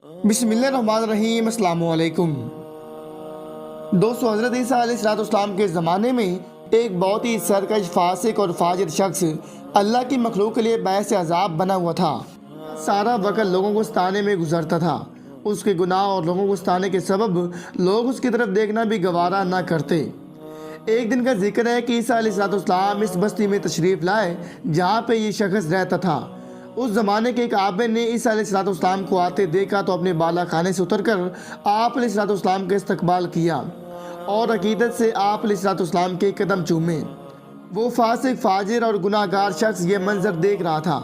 बिस्मिल्लाहिर्रहमानिर्रहीम। अस्सलाम वालेकुम दोस्तों, हज़रत ईसा अलैहिस्सलाम के ज़माने में एक बहुत ही सरकश, फासिक और फाजिर शख्स अल्लाह की मखलूक के लिए बायस अज़ाब बना हुआ था। सारा वक्त लोगों को सताने में गुजरता था। उसके गुनाह और लोगों को सताने के सबब लोग उसकी तरफ देखना भी गवारा ना करते। एक दिन का जिक्र है कि ईसा अलैहिस्सलाम इस बस्ती में तशरीफ़ लाए जहाँ पे ये शख्स रहता था। उस ज़माने के एक आबिद ने ईसा अलैहिस्सलाम को आते देखा तो अपने बाला खाने से उतरकर आप अलैहिस्सलाम के इस्तकबाल किया और अकीदत से आप अलैहिस्सलाम के कदम चूमे। वो फासिक, फाजिर और गुनाहगार शख्स ये मंजर देख रहा था।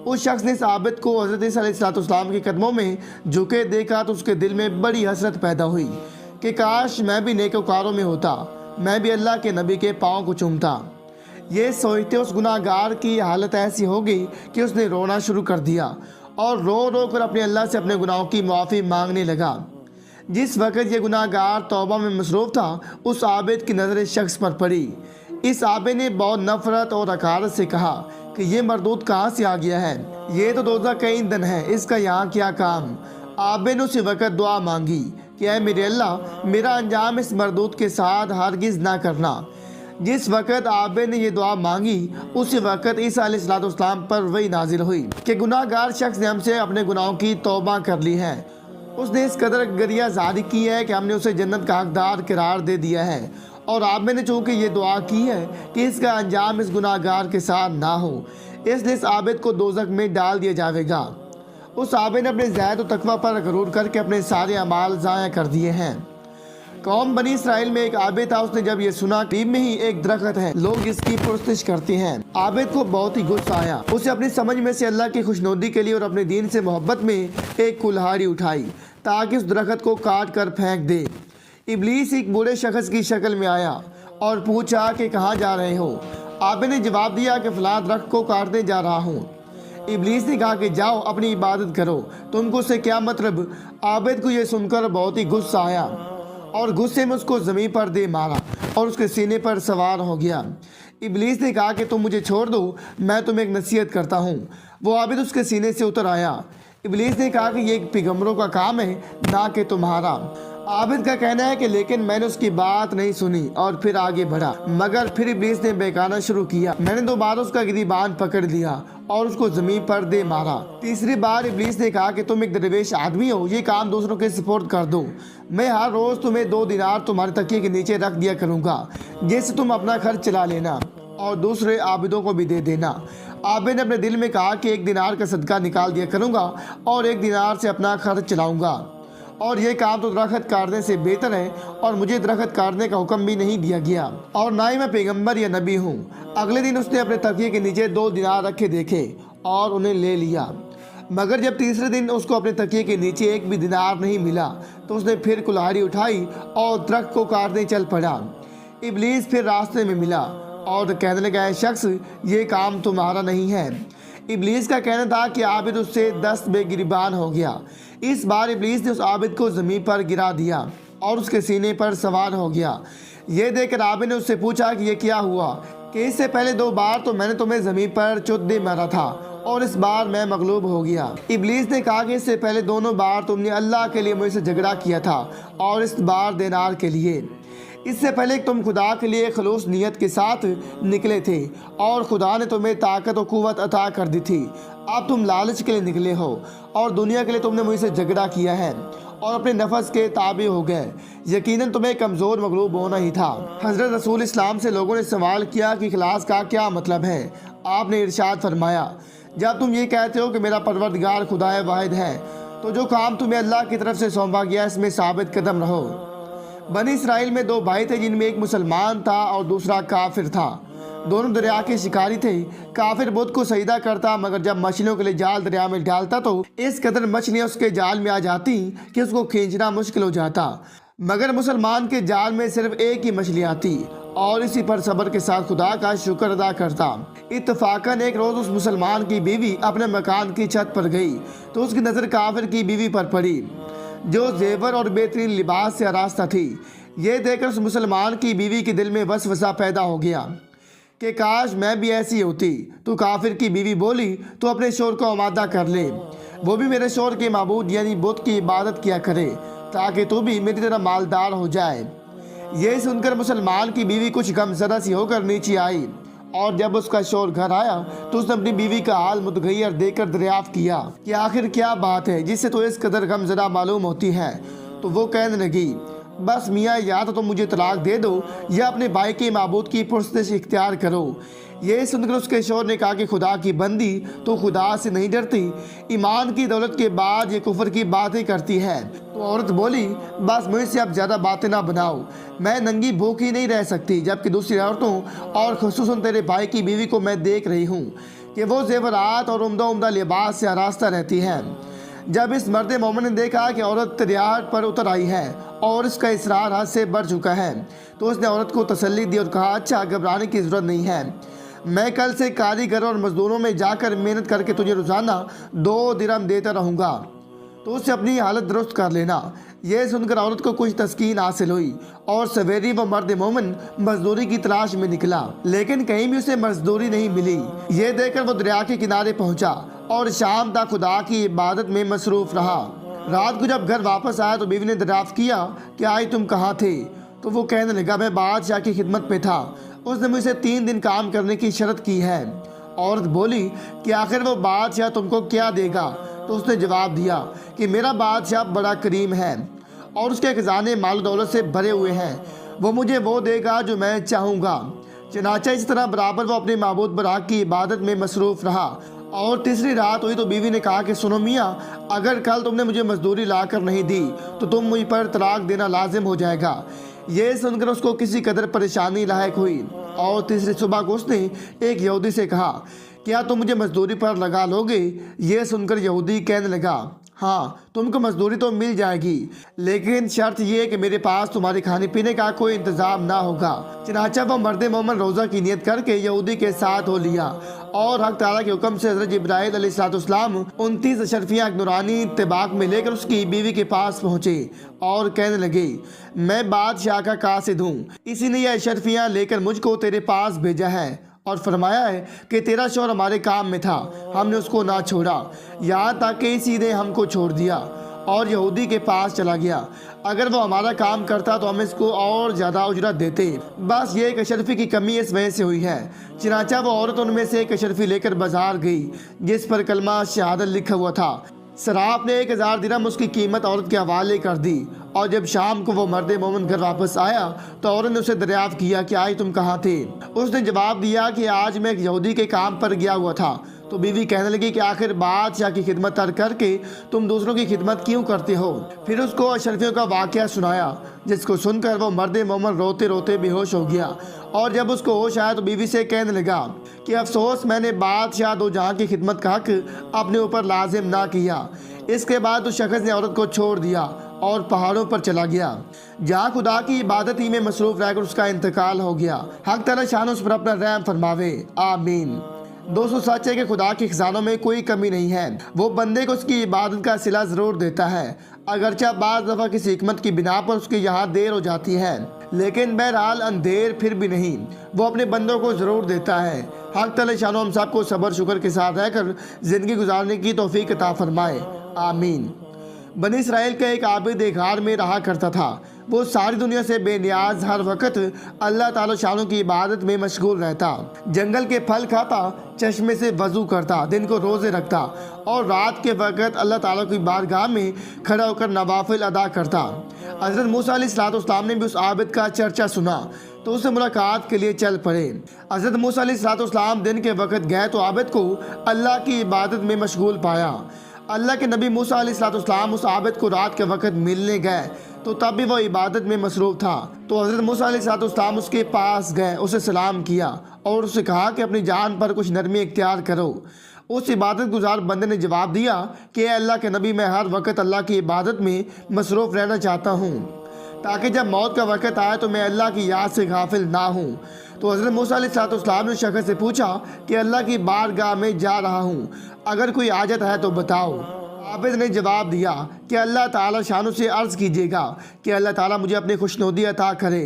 उस शख्स ने इस आबिद को हज़रत ईसा अलैहिस्सलाम के कदमों में झुके देखा तो उसके दिल में बड़ी हसरत पैदा हुई कि काश मैं भी नेकोकारों में होता, मैं भी अल्लाह के नबी के पाँव को चूमता। ये सोचते उस गुनाहगार की हालत ऐसी हो गई कि उसने रोना शुरू कर दिया और रो रो कर अपने अल्लाह से अपने गुनाहों की माफ़ी मांगने लगा। जिस वक़्त ये गुनाहगार तौबा में मसरूफ़ था, उस आबिद की नज़र इस शख्स पर पड़ी। इस आबिद ने बहुत नफ़रत और हकारत से कहा कि ये मरदूद कहाँ से आ गया है, ये तो दोज़ख का ईंधन है, इसका यहाँ क्या काम। आबिद ने उसी वक़्त दुआ मांगी कि ऐ मेरे अल्लाह, मेरा अंजाम इस मरदूद के साथ हरगिज़ ना करना। जिस वक़्त आबिद ने ये दुआ मांगी, उसी वक़्त ईसा अलैहिस्सलाम पर वही नाजिल हुई कि गुनाहगार शख्स ने हमसे अपने गुनाहों की तौबा कर ली है। उसने इस कदर गरिया जारी की है कि हमने उसे जन्नत का हकदार करार दे दिया है। और आबिद ने चूँकि ये दुआ की है कि इसका अंजाम इस गुनाहगार के साथ ना हो, इसलिए इस आबिद को दोज़ख में डाल दिया जाएगा। उस आबिद ने अपने ज़ैद और तकवा पर गरूर करके अपने सारे अमाल ज़ाया कर दिए हैं। कौम बनी इसराइल में एक आबिद था। उसने जब ये सुना करीब में ही एक दरख्त है, लोग इसकी पुरस्तिश करते हैं, आबिद को बहुत ही गुस्सा आया। उसे अपनी समझ में से अल्लाह की खुशनुदी के लिए और अपने दीन से मोहब्बत में एक कुल्हाड़ी उठाई ताकि उस दरख्त को काट कर फेंक दे। इब्लीस एक बूढ़े शख्स की शक्ल में आया और पूछा कि कहाँ जा रहे हो। आबिद ने जवाब दिया कि फलां दरख्त को काटने जा रहा हूँ। इब्लीस ने कहा कि जाओ अपनी इबादत करो, तुमको उससे क्या मतलब। आबिद को यह सुनकर बहुत ही गुस्सा आया और गुस्से में उसको ज़मीन पर दे मारा और उसके सीने पर सवार हो गया। इब्लीस ने कहा कि तुम मुझे छोड़ दो, मैं तुम्हें एक नसीहत करता हूँ। वो आबिद उसके सीने से उतर आया। इब्लीस ने कहा कि ये एक पैगंबरों का काम है, ना कि तुम्हारा। आबिद का कहना है कि लेकिन मैंने उसकी बात नहीं सुनी और फिर आगे बढ़ा, मगर फिर इब्लीस ने बहकाना शुरू किया। मैंने दोबारा उसका गिरीबान पकड़ लिया और उसको ज़मीन पर दे मारा। तीसरी बार इब्लीस ने कहा कि तुम एक दरवेश आदमी हो, ये काम दूसरों के सपोर्ट कर दो। मैं हर रोज़ तुम्हें 2 दिनार तुम्हारे तकिए के नीचे रख दिया करूँगा, जिससे तुम अपना खर्च चला लेना और दूसरे आबिदों को भी दे देना। आबिद ने अपने दिल में कहा कि 1 दिनार का सदका निकाल दिया करूँगा और 1 दिनार से अपना खर्च चलाऊँगा, और ये काम तो दरख्त काटने से बेहतर है और मुझे दरख्त काटने का हुक्म भी नहीं दिया गया और ना ही मैं पैगंबर या नबी हूँ। अगले दिन उसने अपने तकिए के नीचे 2 दिनार रखे देखे और उन्हें ले लिया, मगर जब तीसरे दिन उसको अपने तकिए के नीचे एक भी दिनार नहीं मिला तो उसने फिर कुल्हाड़ी उठाई और दरख्त को काटने चल पड़ा। इब्लीस फिर रास्ते में मिला और कहने लगा, शख्स ये काम तुम्हारा नहीं है। इब्लीस का कहना था कि आबिद उससे 10 बेगिरबान हो गया। इस बार इब्लीस ने उस आबिद को ज़मीन पर गिरा दिया और उसके सीने पर सवार हो गया। ये देखकर आबिद ने उससे पूछा कि ये क्या हुआ, कि इससे पहले 2 बार तो मैंने तुम्हें ज़मीन पर चुत दे मारा था और इस बार मैं मगलूब हो गया। इब्लीस ने कहा कि इससे पहले दोनों बार तुमने अल्लाह के लिए मुझसे झगड़ा किया था और इस बार दिनार के लिए। इससे पहले तुम खुदा के लिए खलूस नियत के साथ निकले थे और खुदा ने तुम्हें ताकत और कुव्वत अता कर दी थी। अब तुम लालच के लिए निकले हो और दुनिया के लिए तुमने मुझसे झगड़ा किया है और अपने नफस के ताबे हो गए। यकीनन तुम्हें कमज़ोर मगलूब होना ही था। हज़रत रसूल इस्लाम से लोगों ने सवाल किया कि इखलास का क्या मतलब है। आपने इरशाद फरमाया, जब तुम ये कहते हो कि मेरा परवरदिगार खुदाए वाहिद है, तो जो काम तुम्हें अल्लाह की तरफ से सौंपा गया इसमें साबित कदम रहो। बनी इसराइल में 2 भाई थे, जिनमें एक मुसलमान था और दूसरा काफिर था। दोनों दरिया के शिकारी थे। काफिर बुत को सजदा करता, मगर जब मछलियों के लिए जाल दरिया में डालता तो इस कदर मछलियाँ उसके जाल में आ जाती कि उसको खींचना मुश्किल हो जाता। मगर मुसलमान के जाल में सिर्फ एक ही मछली आती और इसी पर सब्र के साथ खुदा का शुक्र अदा करता। इत्तफाकन एक रोज़ उस मुसलमान की बीवी अपने मकान की छत पर गई तो उसकी नज़र काफिर की बीवी पर पड़ी, जो जेवर और बेहतरीन लिबास से आरास्ता थी। ये देखकर उस मुसलमान की बीवी के दिल में वसवसा पैदा हो गया कि काश मैं भी ऐसी होती। तो काफिर की बीवी बोली, तो अपने शोर को आमादा कर ले। वो भी मेरे शौहर के माबूद यानी बुत की इबादत किया करे ताकि तू भी मेरी तरह मालदार हो जाए। ये सुनकर मुसलमान की बीवी कुछ गमज़दा सी होकर नीचे आई और जब उसका शौहर घर आया तो उसने अपनी बीवी का हाल मुतगैर देखकर दरियाफ्त किया कि आखिर क्या बात है जिससे तो इस कदर गमज़दा मालूम होती है। तो वो कहने लगी, बस मियाँ या तो तुम मुझे तलाक दे दो या अपने भाई के माबूद की पुरस्तिश इख्तियार करो। ये सुनकर उसके शौहर ने कहा कि खुदा की बंदी तो खुदा से नहीं डरती, ईमान की दौलत के बाद ये कुफर की बातें करती है। तो औरत बोली, बस मुझसे अब ज़्यादा बातें ना बनाओ, मैं नंगी भूखी नहीं रह सकती, जबकि दूसरी औरतों और खुसूसन तेरे भाई की बीवी को मैं देख रही हूँ कि वो जेवरात और उम्दा उम्दा लिबास से आरास्ता रहती है। जब इस मर्द मोमिन ने देखा कि औरत दरिया पर उतर आई है और इसका इसरार हद से बढ़ चुका है तो उसने औरत को तसल्ली दी और कहा, अच्छा घबराने की ज़रूरत नहीं है, मैं कल से कारीगर और मजदूरों में जाकर मेहनत करके तुझे रोज़ाना 2 दिरहम देता रहूँगा, तो उससे अपनी हालत दुरुस्त कर लेना। यह सुनकर औरत को कुछ तस्कीन हासिल हुई और सवेरी व मर्द मोमिन मजदूरी की तलाश में निकला, लेकिन कहीं भी उसे मजदूरी नहीं मिली। ये देखकर वो दरिया के किनारे पहुंचा और शाम तक खुदा की इबादत में मसरूफ़ रहा। रात को जब घर वापस आया तो बीवी ने दरियाफ्त किया कि आज तुम कहाँ थे? तो वो कहने लगा, मैं बादशाह की खिदमत पे था, उसने मुझसे 3 दिन काम करने की शर्त की है। औरत बोली कि आखिर वो बादशाह तुमको क्या देगा? तो उसने जवाब दिया कि मेरा बादशाह बड़ा करीम है और उसके खजाने माल दौलत से भरे हुए हैं, वो मुझे वो देगा जो मैं चाहूँगा। चनाचा इस तरह बराबर वो अपने माबूद बराक की इबादत में मसरूफ़ रहा। और तीसरी रात हुई तो बीवी ने कहा कि सुनो मियाँ, अगर कल तुमने मुझे मजदूरी ला कर नहीं दी तो तुम मुझ पर तलाक देना लाजिम हो जाएगा। ये सुनकर उसको किसी कदर परेशानी लायक हुई और तीसरी सुबह को उसने एक यहूदी से कहा, क्या तुम मुझे मजदूरी पर लगा लोगे? ये सुनकर यहूदी कहने लगा, हाँ तुमको मजदूरी तो मिल जाएगी, लेकिन शर्त यह कि मेरे पास तुम्हारे खाने पीने का कोई इंतजाम ना होगा। चनाचा वो मर्द मोमिन रोज़ा की नियत करके यहूदी के साथ हो लिया और हक ताला के हुक्म से हज़रत जिब्राइल अलैहिस्सलाम 29 अशरफियाँ नूरानी इत्तिबाक में लेकर उसकी बीवी के पास पहुँचे और कहने लगे, मैं बादशाह का कासिद हूँ, इसी ने यह अशरफियाँ लेकर मुझको तेरे पास भेजा है और फरमाया है कि तेरा शौहर हमारे काम में था, हमने उसको ना छोड़ा, यहाँ तक कि इसी ने हमको छोड़ दिया और यहूदी के पास चला गया। अगर वो हमारा काम करता तो हम इसको और ज़्यादा उजरत देते, बस ये एक अशरफी की कमी इस वजह से हुई है। चनाचा वो औरत उनमें से एक अशरफी लेकर बाजार गई जिस पर कलमा शहादत लिखा हुआ था। सराफ ने 1000 दिरहम उसकी कीमत औरत के हवाले कर दी और जब शाम को वो मर्द मोमिन घर वापस आया तो औरत ने उसे दरियाफ्त किया कि आज तुम कहाँ थे? उसने जवाब दिया कि आज मैं एक यहूदी के काम पर गया हुआ था। तो बीवी कहने लगी कि आखिर बादशाह की खिदमत तर्क करके तुम दूसरों की खिदमत क्यों करते हो? फिर उसको अशरफियों का वाक़या सुनाया, जिसको सुनकर वो मर्द मोमिन रोते रोते बेहोश हो गया और जब उसको होश आया तो बीवी से कहने लगा कि अफसोस मैंने बादशाह दो जहां की खिदमत का हक अपने ऊपर लाजिम ना किया। इसके बाद उस शख्स ने औरत को छोड़ दिया और पहाड़ों पर चला गया जहाँ खुदा की इबादत ही में मसरूफ़ रहकर उसका इंतकाल हो गया। हक ताला शान उस पर अपना रहम फरमावे, आमीन। दोस्तों सच है कि खुदा के खजानों में कोई कमी नहीं है, वो बंदे को उसकी इबादत का सिला ज़रूर देता है, अगरचा बाज़ दफ़ा किसी हिकमत की बिना पर उसकी यहाँ देर हो जाती है, लेकिन बहरहाल अंधेर फिर भी नहीं, वो अपने बंदों को ज़रूर देता है। हक ताला शानो हम सबको सब्र शुक्र के साथ रहकर ज़िंदगी गुजारने की तौफीक अता फरमाए, आमीन। बनी इसराइल का एक आबिद एक गार में रहा करता था। वो सारी दुनिया से बेनियाज हर वक्त अल्लाह ताला शानों की इबादत में मशगूल रहता, जंगल के फल खाता, चश्मे से वज़ू करता, दिन को रोज़े रखता और रात के वक्त अल्लाह ताला की बारगाह में खड़ा होकर नवाफिल अदा करता। हज़रत मूसा अलैहिस्सलाम ने भी उस आबिद का चर्चा सुना तो उससे मुलाकात के लिए चल पड़े। हज़रत मूसा अलैहिस्सलाम दिन के वक्त गए तो आबिद को अल्लाह की इबादत में मशगूल पाया। अल्लाह के नबी मूसा अलैहिस्सलाम उस आबिद को रात के वक्त मिलने गए तो तब भी वो इबादत में मसरूफ़ था। तो हज़रत मूसा अलैहिस्सलाम उसके पास गए, उसे सलाम किया और उससे कहा कि अपनी जान पर कुछ नरमी इख्तियार करो। उस इबादत गुजार बंदे ने जवाब दिया कि अल्लाह के नबी, मैं हर वक्त अल्लाह की इबादत में मसरूफ़ रहना चाहता हूँ ताकि जब मौत का वक्त आए तो मैं अल्लाह की याद से गाफिल ना हूँ। तो हज़रत मूसा अलैहिस्सलाम ने शख्स से पूछा कि अल्लाह की बारगाह में जा रहा हूँ, अगर कोई हाजत है तो बताओ। عابد نے جواب دیا کہ اللہ تعالیٰ شانو سے عرض کیجیے گا کہ اللہ تعالیٰ مجھے اپنی خوشنودی عطا کرے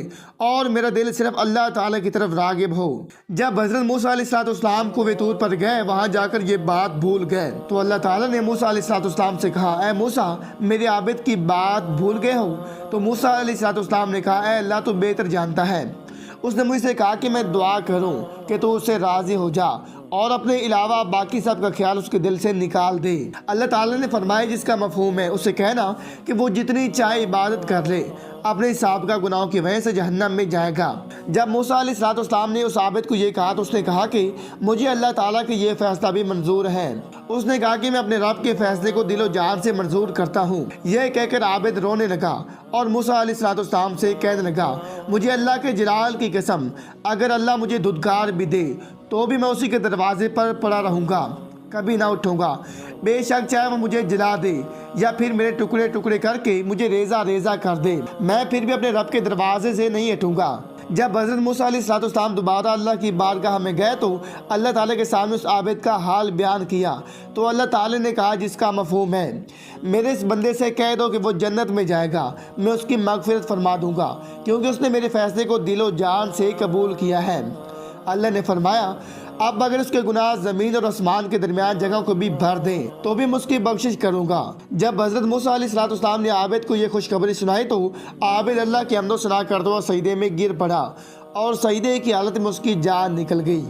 اور میرا دل صرف اللہ تعالیٰ کی طرف راغب ہو۔ جب حضرت موسیٰ علیہ السلام کو وہ طور پر گئے، وہاں جا کر یہ بات بھول گئے تو اللہ تعالیٰ نے موسیٰ علیہ السلام سے کہا، اے موسیٰ میرے عابد کی بات بھول گئے ہو؟ تو موسیٰ علیہ السلام نے کہا، اے اللہ تو بہتر جانتا ہے۔ اس نے مجھ سے کہا کہ میں دعا کروں کہ تو اس سے راضی ہو جا اور اپنے علاوہ باقی سب کا خیال اس کے دل سے نکال دے۔ اللہ تعالیٰ نے فرمایا جس کا مفہوم ہے اسے کہنا کہ وہ جتنی چاہے عبادت کر لے، اپنے سابقہ گناہوں کی وجہ سے جہنم میں جائے گا۔ جب موسیٰ علیہ السلام نے اس عابد کو یہ کہا تو اس نے کہا کہ مجھے اللہ تعالیٰ کے یہ فیصلہ بھی منظور ہے۔ اس نے کہا کہ میں اپنے رب کے فیصلے کو دل و جان سے منظور کرتا ہوں۔ یہ کہہ کر عابد رونے لگا اور موسیٰ علیہ السلام سے کہنے لگا، مجھے اللہ کے جلال کی قسم، اگر اللہ مجھے دھدکار بھی دے تو بھی میں اسی کے دروازے پر پڑا رہوں گا، کبھی نہ اٹھوں گا۔ بے شک چاہے وہ مجھے جلا دے یا پھر میرے ٹکڑے ٹکڑے کر کے مجھے ریزہ ریزہ کر دے، میں پھر بھی اپنے رب کے دروازے سے نہیں ہٹوں گا۔ جب حضرت موسیٰ علیہ السلام دوبارہ اللہ کی بارگاہ میں گئے تو اللہ تعالیٰ کے سامنے اس عابد کا حال بیان کیا تو اللہ تعالیٰ نے کہا جس کا مفہوم ہے، میرے اس بندے سے کہہ دو کہ وہ جنت میں جائے گا، میں اس کی مغفرت فرما دوں گا کیونکہ اس نے میرے فیصلے کو دل و جان سے قبول کیا ہے۔ اللہ نے فرمایا، اب اگر اس کے گناہ زمین اور آسمان کے درمیان جگہ کو بھی بھر دیں تو بھی میں اس کی بخشش کروں گا۔ جب حضرت موسیٰ علیہ السلام نے عابد کو یہ خوشخبری سنائی تو عابد اللہ کی حمد و ثنا کرتا ہوا سجدے میں گر پڑا اور سجدے کی حالت میں اس کی جان نکل گئی۔